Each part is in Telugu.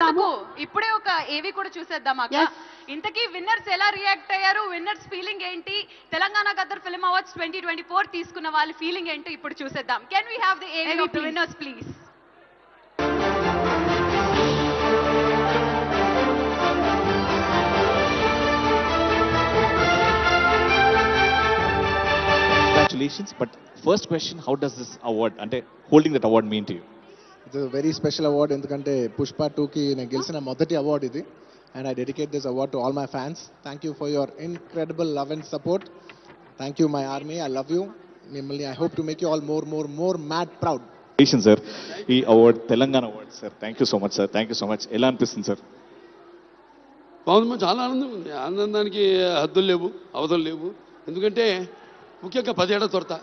ఎందుకు ఇప్పుడే ఒక ఏవి కూడా చూసేద్దాం అక్క. ఇంతకీ విన్నర్స్ ఎలా రియాక్ట్ అయ్యారు, విన్నర్స్ ఫీలింగ్ ఏంటి, తెలంగాణ గద్దర్ ఫిల్మ్ అవార్డ్స్ 2024 తీసుకున్న వాళ్ళ ఫీలింగ్ ఏంటి ఇప్పుడు చూసేద్దాం. కెన్ వి హావ్ ది ఏవి of the winners please? Congratulations, but first question, how does this award, ante holding that award mean to you? It's a very special award ఎందుకంటే పుష్ప 2కి నేను గెలిచిన మొదటి అవార్డ్ ఇది, and I dedicate this award to all my fans. Thank you for your incredible love and support. Thank you my army, I love you. మిమ్మల్ని I hope to make you all more mad proud. Congratulations sir, ఈ award Telangana award sir. Thank you so much sir, thank you so much. ఎలా అనిపిస్తుంది సార్? బాగుంది, చాలా ఆనందం ఉంది. ఆనందానికి హద్దులు లేవు, అవధులు లేవు. ఎందుకంటే ముఖ్యంగా 10 ఏళ్ల తొరత,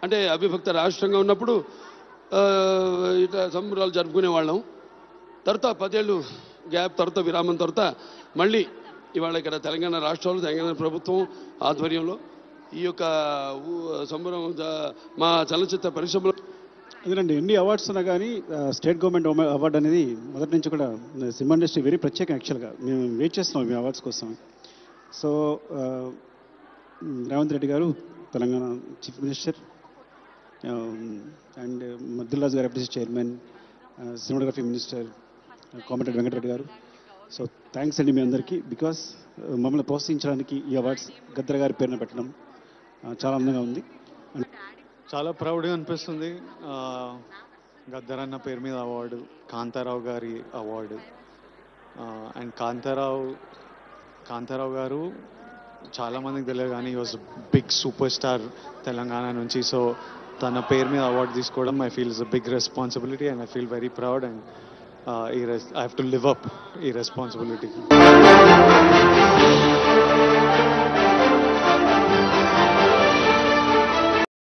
అంటే అవిభక్త రాష్ట్రంగా ఉన్నప్పుడు ఇట్లా సంబరాలు జరుపుకునే వాళ్ళం. తర్వాత 10 ఏళ్ళు గ్యాప్, తర్వాత విరామం, తర్వాత మళ్ళీ ఇవాళ ఇక్కడ తెలంగాణ రాష్ట్రంలో తెలంగాణ ప్రభుత్వం ఆధ్వర్యంలో ఈ యొక్క సంబరం మా చలనచిత్ర పరిశ్రమలో. ఎందుకంటే ఎన్ని అవార్డ్స్ ఉన్నా కానీ స్టేట్ గవర్నమెంట్ అవార్డు అనేది మొదటి నుంచి కూడా సినిమా ఇండస్ట్రీ వెరీ ప్రత్యేకం. యాక్చువల్గా మేము వెయిట్ చేస్తున్నాం మీ అవార్డ్స్ కోసం. సో రేవంత్ రెడ్డి గారు తెలంగాణ చీఫ్ మినిస్టర్ అండ్ మద్దుల్లాజ్ గారు FDC chairman, cinematography minister Komatireddy Venkatreddy గారు. సో థ్యాంక్స్ అండి మీ అందరికీ, బికాస్ మమ్మల్ని ప్రోత్సహించడానికి ఈ అవార్డ్స్ గద్దర్ గారి పేరున పెట్టడం చాలా అందంగా ఉంది. చాలా ప్రౌడ్గా అనిపిస్తుంది. గద్దర్ అన్న పేరు మీద అవార్డు, కాంతారావు గారి అవార్డు. అండ్ కాంతారావు గారు చాలామందికి తెలియదు కానీ ఈ was big super star Telangana నుంచి. సో తన పేరు మీద అవార్డు తీసుకోవడం I feel is a big responsibility and I feel very proud and I have to live up ఈ రెస్పాన్సిబిలిటీకి.